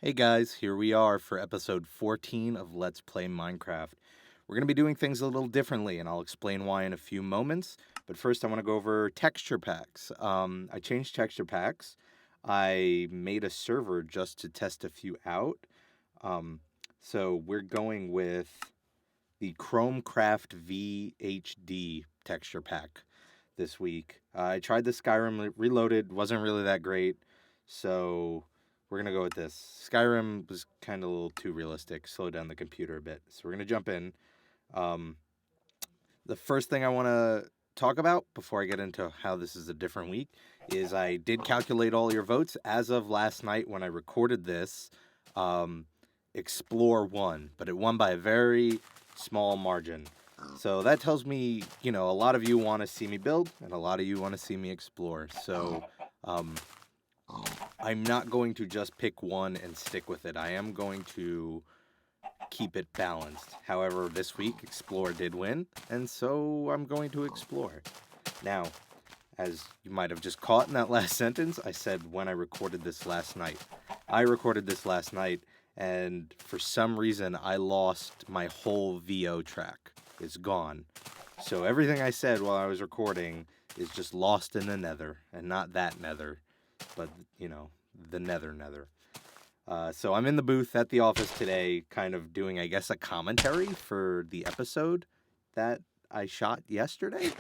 Hey guys, here we are for episode 14 of Let's Play Minecraft. We're going to be doing things a little differently, and I'll explain why in a few moments. But first, I want to go over texture packs. I changed texture packs. I made a server just to test a few out. Um, so we're going with the Chromecraft VHD texture pack this week. I tried the Skyrim Reloaded, wasn't really that great, so we're gonna go with this. Skyrim was kind of a little too realistic, slowed down the computer a bit, so we're gonna jump in. Um, the first thing I want to talk about before I get into how this is a different week is I did calculate all your votes as of last night when I recorded this. Um, Explore won, but it won by a very small margin. So that tells me, a lot of you want to see me build, and a lot of you want to see me explore. So um, I'm not going to just pick one and stick with it. I am going to keep it balanced. However, this week, Explore did win, and so I'm going to explore. Now, as you might have just caught in that last sentence, I said when I recorded this last night. I recorded this last night, and for some reason, I lost my whole VO track. It's gone. So everything I said while I was recording is just lost in the nether, and not that nether, but, the nether. So I'm in the booth at the office today, kind of doing, I guess, a commentary for the episode that I shot yesterday.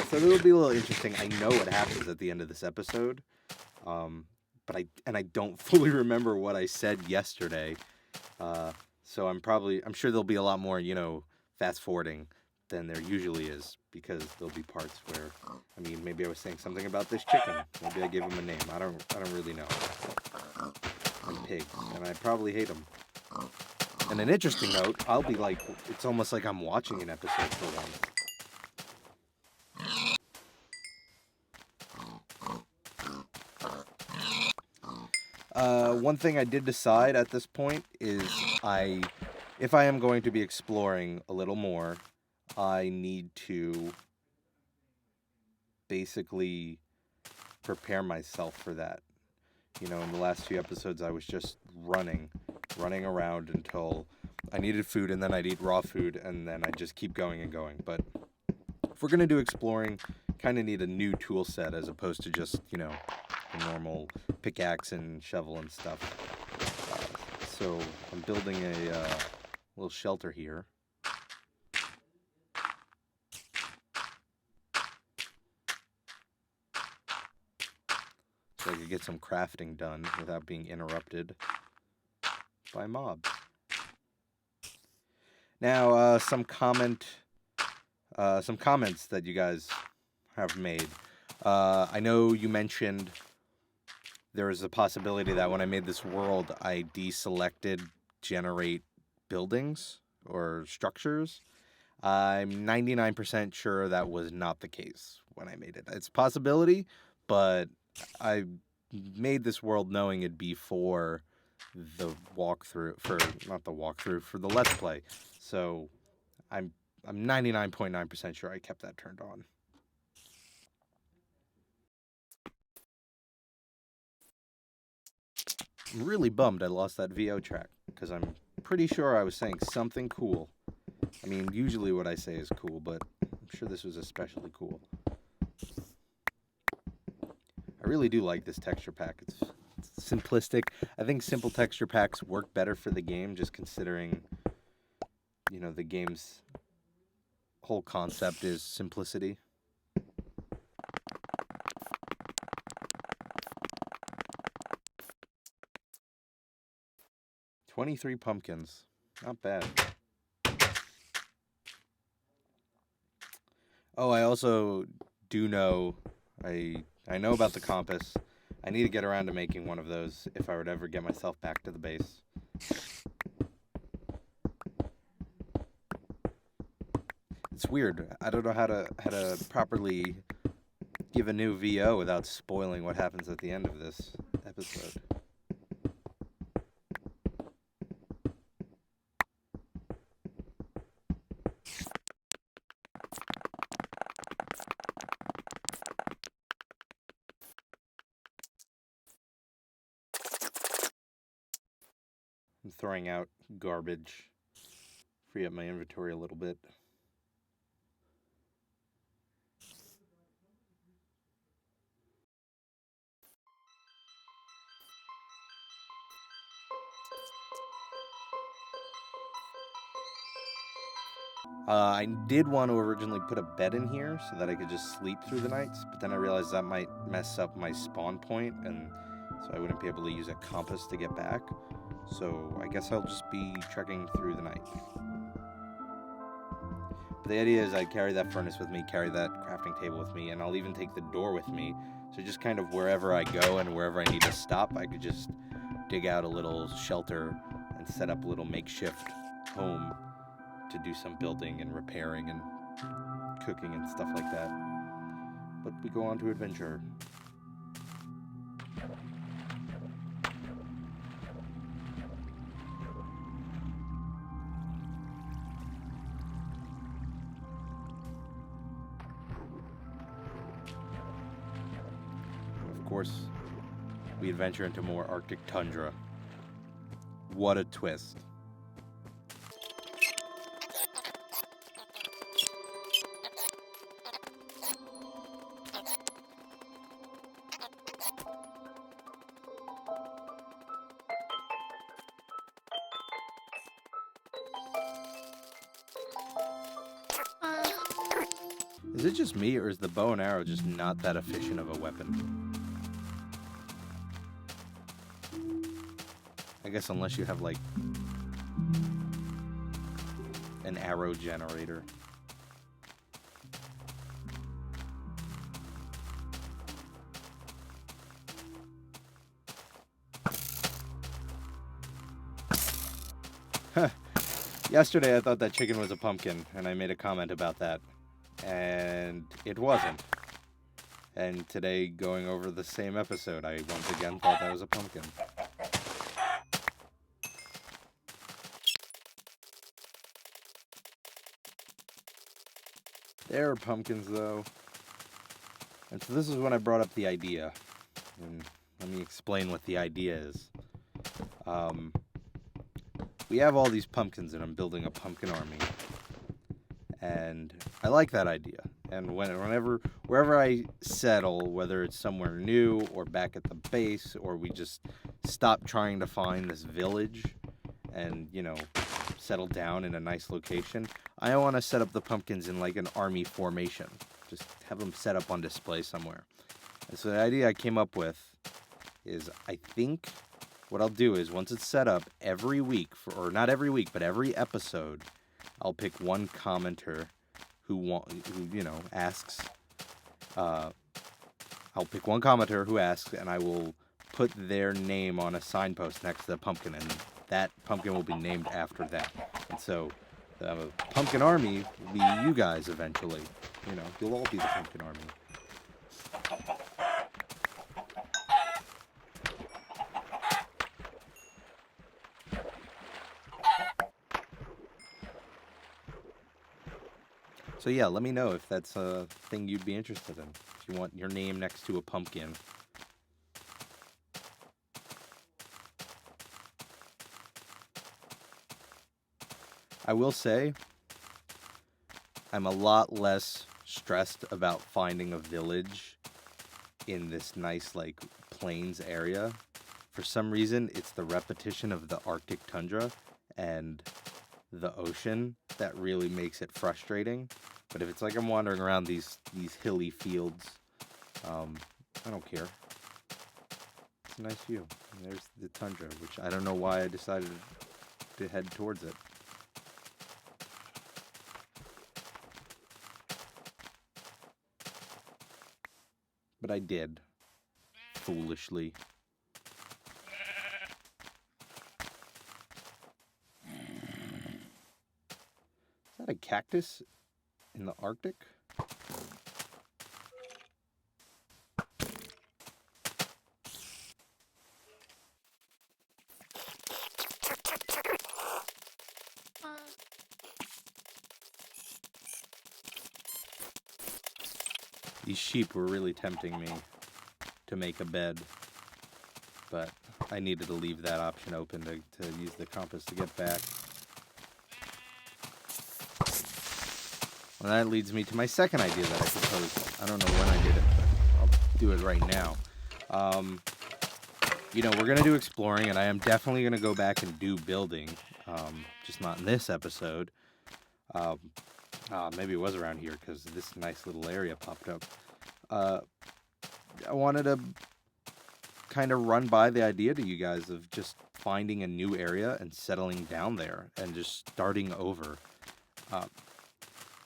So it'll be a little interesting. I know what happens at the end of this episode, but I don't fully remember what I said yesterday. So I'm sure there'll be a lot more, fast forwarding than there usually is, because there'll be parts where, maybe I was saying something about this chicken. Maybe I gave him a name. I don't really know. And pig, and I probably hate them. And an interesting note, I'll be like, it's almost like I'm watching an episode for once. One thing I did decide at this point is if I am going to be exploring a little more, I need to basically prepare myself for that. In the last few episodes, I was just running around until I needed food, and then I'd eat raw food, and then I'd just keep going and going. But if we're going to do exploring, kind of need a new tool set as opposed to just, a normal pickaxe and shovel and stuff. So I'm building a little shelter here. So I could get some crafting done without being interrupted by mobs. Now, some comments that you guys have made. I know you mentioned there is a possibility that when I made this world, I deselected generate buildings or structures. I'm 99% sure that was not the case when I made it. It's a possibility, but I made this world knowing it'd be for the for the Let's Play. So I'm 99.9% sure I kept that turned on. I'm really bummed I lost that VO track, because I'm pretty sure I was saying something cool. Usually what I say is cool, but I'm sure this was especially cool. I really do like this texture pack. It's simplistic. I think simple texture packs work better for the game, just considering, the game's whole concept is simplicity. $23 pumpkins. Not bad. Oh, I also do know, I know about the compass. I need to get around to making one of those if I would ever get myself back to the base. It's weird. I don't know how to properly give a new VO without spoiling what happens at the end of this episode. throwing out garbage. Free up my inventory a little bit. I did want to originally put a bed in here so that I could just sleep through the nights, but then I realized that might mess up my spawn point, and so I wouldn't be able to use a compass to get back. So I guess I'll just be trekking through the night. But the idea is I carry that furnace with me, carry that crafting table with me, and I'll even take the door with me. So just kind of wherever I go and wherever I need to stop, I could just dig out a little shelter and set up a little makeshift home to do some building and repairing and cooking and stuff like that. But we go on to adventure. Of course, we adventure into more Arctic tundra. What a twist. Is it just me, or is the bow and arrow just not that efficient of a weapon? I guess unless you have, like, an arrow generator. Yesterday I thought that chicken was a pumpkin, and I made a comment about that. And it wasn't. And today, going over the same episode, I once again thought that was a pumpkin. There are pumpkins, though. And so this is when I brought up the idea. And let me explain what the idea is. We have all these pumpkins, and I'm building a pumpkin army. And I like that idea. And wherever I settle, whether it's somewhere new or back at the base, or we just stop trying to find this village and, settle down in a nice location, I want to set up the pumpkins in like an army formation. Just have them set up on display somewhere. And so the idea I came up with is, I think what I'll do is once it's set up, every week, or not every week, but every episode, I'll pick one commenter who asks. I'll pick one commenter who asks, and I will put their name on a signpost next to the pumpkin, and that pumpkin will be named after that. And so the pumpkin army will be you guys eventually. You'll all be the pumpkin army. So yeah, let me know if that's a thing you'd be interested in. If you want your name next to a pumpkin. I will say, I'm a lot less stressed about finding a village in this nice, plains area. For some reason, it's the repetition of the Arctic tundra and the ocean that really makes it frustrating. But if it's like I'm wandering around these hilly fields, I don't care. It's a nice view. And there's the tundra, which I don't know why I decided to head towards it. But I did. Foolishly. Is that a cactus in the Arctic? These sheep were really tempting me to make a bed. but I needed to leave that option open to use the compass to get back. Well, that leads me to my second idea that I proposed. I don't know when I did it, but I'll do it right now. We're going to do exploring, and I am definitely going to go back and do building, just not in this episode. Maybe it was around here because this nice little area popped up. I wanted to kind of run by the idea to you guys of just finding a new area and settling down there and just starting over.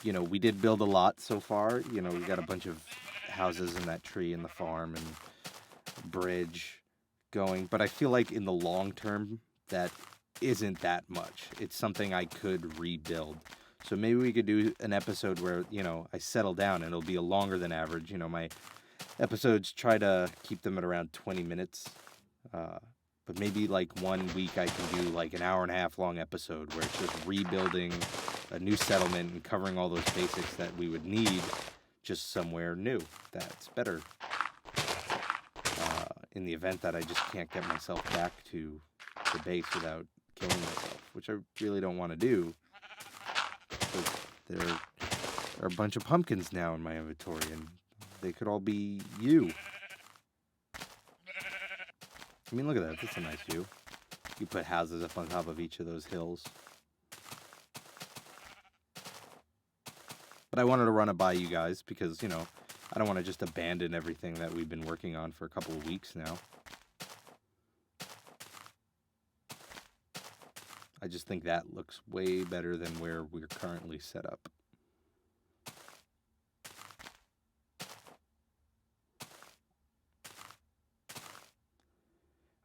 We did build a lot so far. We got a bunch of houses and that tree and the farm and bridge going. But I feel like in the long term, that isn't that much. It's something I could rebuild. So maybe we could do an episode where, I settle down and it'll be a longer than average. My episodes try to keep them at around 20 minutes. But maybe like 1 week I can do like an hour and a half long episode where it's just rebuilding a new settlement and covering all those basics that we would need just somewhere new that's better. In the event that I just can't get myself back to the base without killing myself, which I really don't want to do. But there are a bunch of pumpkins now in my inventory, and they could all be you. I mean, look at that. That's a nice view. You put houses up on top of each of those hills. But I wanted to run it by you guys because, I don't want to just abandon everything that we've been working on for a couple of weeks now. I just think that looks way better than where we're currently set up.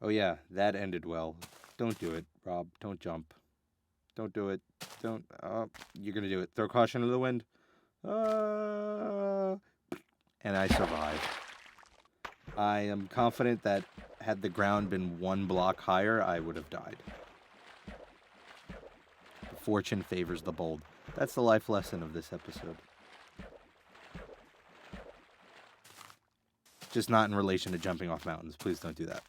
Oh yeah, that ended well. Don't do it, Rob. Don't jump. Don't do it. Don't. You're gonna do it. Throw caution to the wind. And I survived. I am confident that had the ground been 1 block higher, I would have died. Fortune favors the bold. That's the life lesson of this episode. Just not in relation to jumping off mountains. Please don't do that.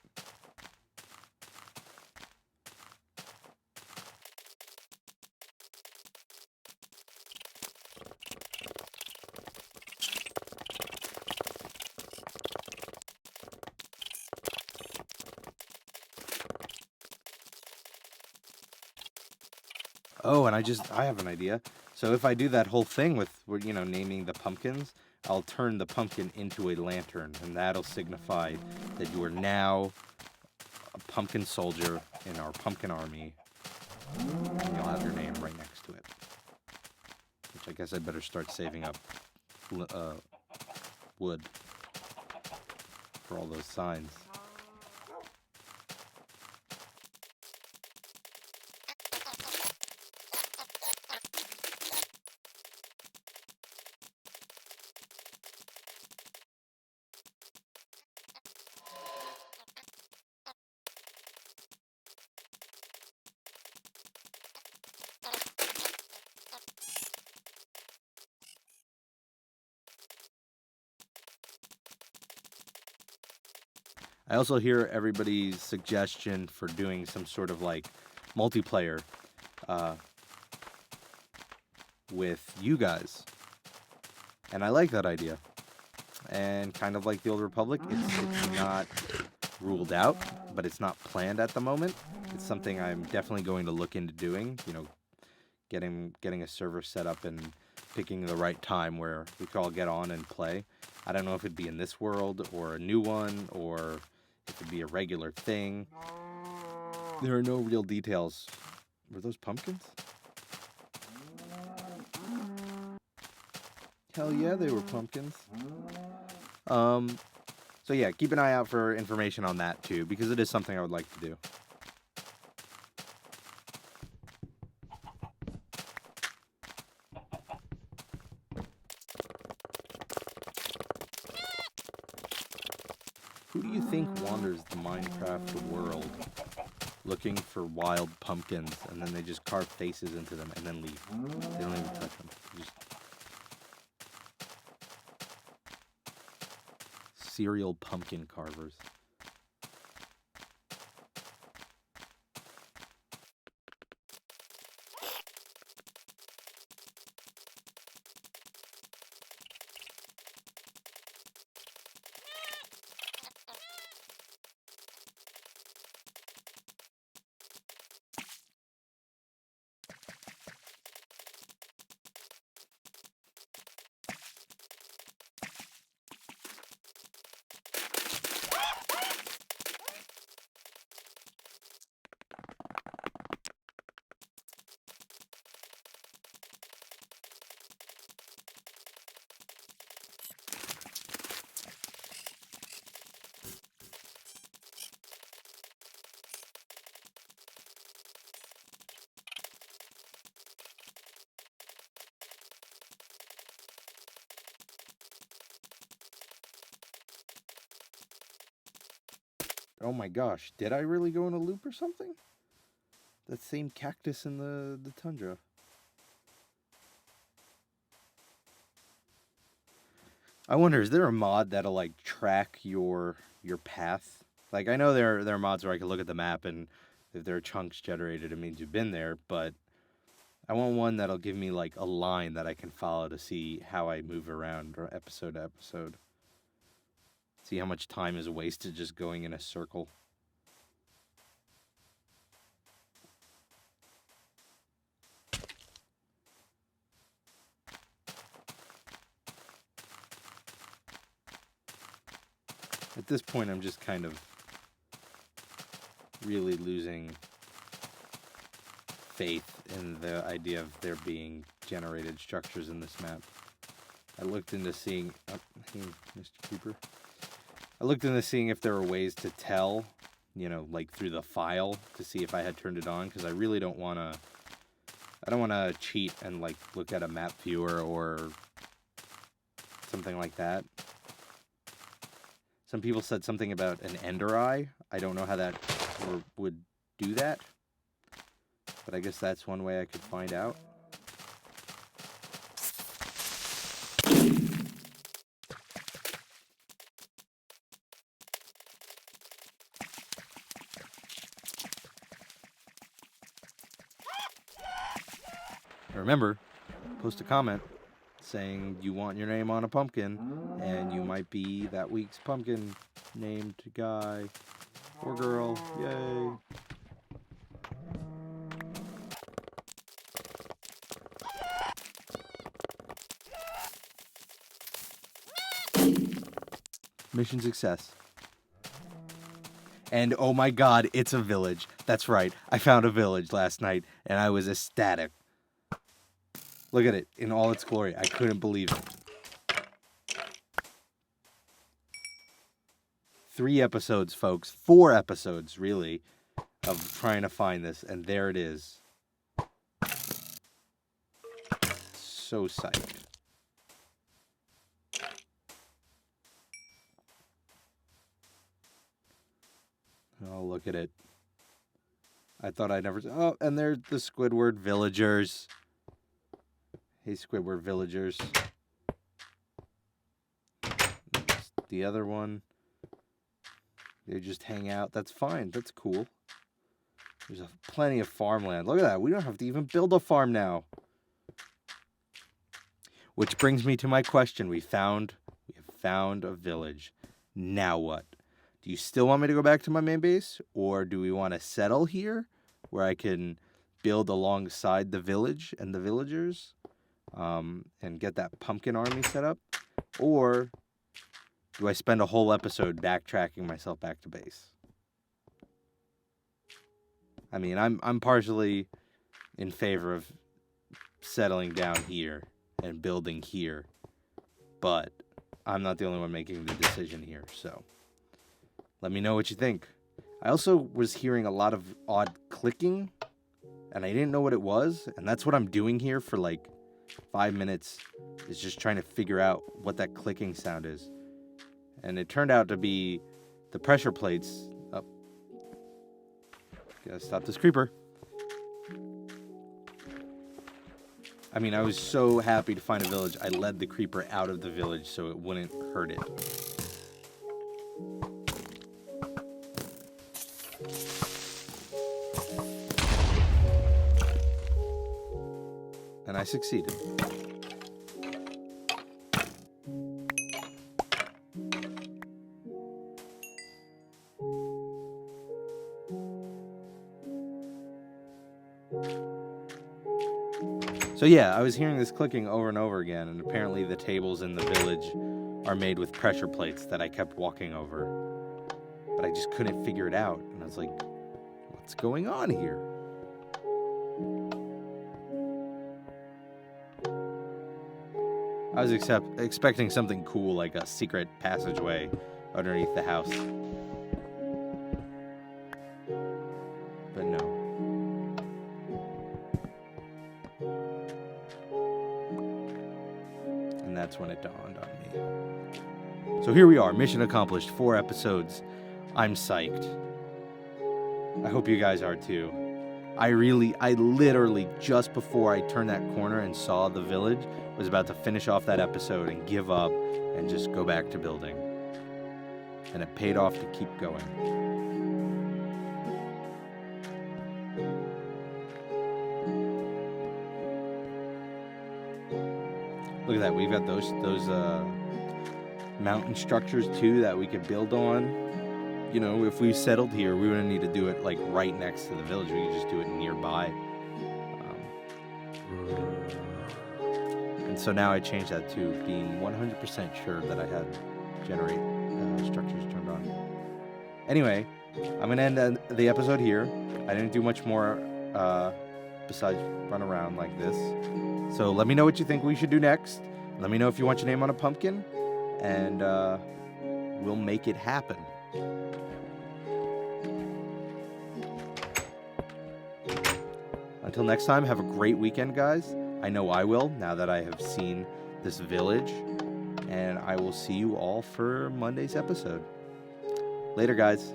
Oh, and I have an idea. So if I do that whole thing with, naming the pumpkins, I'll turn the pumpkin into a lantern, and that'll signify that you are now a pumpkin soldier in our pumpkin army. And you'll have your name right next to it. Which I guess I better start saving up wood for all those signs. I also hear everybody's suggestion for doing some sort of like multiplayer with you guys. And I like that idea. And kind of like the Old Republic, it's not ruled out, but it's not planned at the moment. It's something I'm definitely going to look into doing, getting a server set up and picking the right time where we could all get on and play. I don't know if it'd be in this world or a new one or if it'd be a regular thing. There are no real details. Were those pumpkins? Hell yeah, they were pumpkins. So yeah, keep an eye out for information on that too, because it is something I would like to do. Who do you think wanders the Minecraft world looking for wild pumpkins and then they just carve faces into them and then leave? They don't even touch them. Just serial pumpkin carvers. Oh my gosh, did I really go in a loop or something? That same cactus in the tundra. I wonder, is there a mod that'll like track your path? Like I know there are mods where I can look at the map and if there are chunks generated, it means you've been there. But I want one that'll give me like a line that I can follow to see how I move around or episode to episode. See how much time is wasted just going in a circle. At this point, I'm just kind of really losing faith in the idea of there being generated structures in this map. I looked into seeing... Oh, hey, Mr. Creeper. I looked into seeing if there were ways to tell, you know, like through the file to see if I had turned it on, because I really don't want to... I don't want to cheat and, like, look at a map viewer or something like that. Some people said something about an ender eye. I don't know how that would do that. But I guess that's one way I could find out. Remember, post a comment saying you want your name on a pumpkin, and you might be that week's pumpkin named guy or girl. Yay! Mission success. And oh my god, it's a village. That's right, I found a village last night, and I was ecstatic. Look at it in all its glory. I couldn't believe it. 3 episodes, folks. 4 episodes, really, of trying to find this, and there it is. So psyched. Oh, look at it. I thought I'd never... Oh, and there's the Squidward villagers. Hey, Squidward villagers. There's the other one. They just hang out. That's fine. That's cool. There's plenty of farmland. Look at that. We don't have to even build a farm now. Which brings me to my question. We have found a village. Now what? Do you still want me to go back to my main base? Or do we want to settle here where I can build alongside the village and the villagers and get that pumpkin army set up? Or do I spend a whole episode backtracking myself back to base? I mean, I'm partially in favor of settling down here and building here, but I'm not the only one making the decision here, so let me know what you think. I also was hearing a lot of odd clicking, and I didn't know what it was, and that's what I'm doing here for like 5 minutes, is just trying to figure out what that clicking sound is. And it turned out to be the pressure plates. Oh, gotta stop this creeper. I mean, I was so happy to find a village, I led the creeper out of the village so it wouldn't hurt it. And I succeeded. So yeah, I was hearing this clicking over and over again, and apparently the tables in the village are made with pressure plates that I kept walking over. But I just couldn't figure it out, and I was like, what's going on here? I was expecting something cool, like a secret passageway underneath the house. But no. That's when it dawned on me. So here we are, mission accomplished, 4 episodes. I'm psyched. I hope you guys are too. I literally, just before I turned that corner and saw the village, was about to finish off that episode and give up and just go back to building. And it paid off to keep going. Look at that, we've got those mountain structures too that we could build on. You know, if we settled here, we wouldn't need to do it like right next to the village. We could just do it nearby. And so now I changed that to being 100% sure that I had generate structures turned on. Anyway, I'm going to end the episode here. I didn't do much more besides run around like this. So let me know what you think we should do next. Let me know if you want your name on a pumpkin. And we'll make it happen. Until next time, have a great weekend, guys. I know I will, now that I have seen this village. And I will see you all for Monday's episode. Later, guys.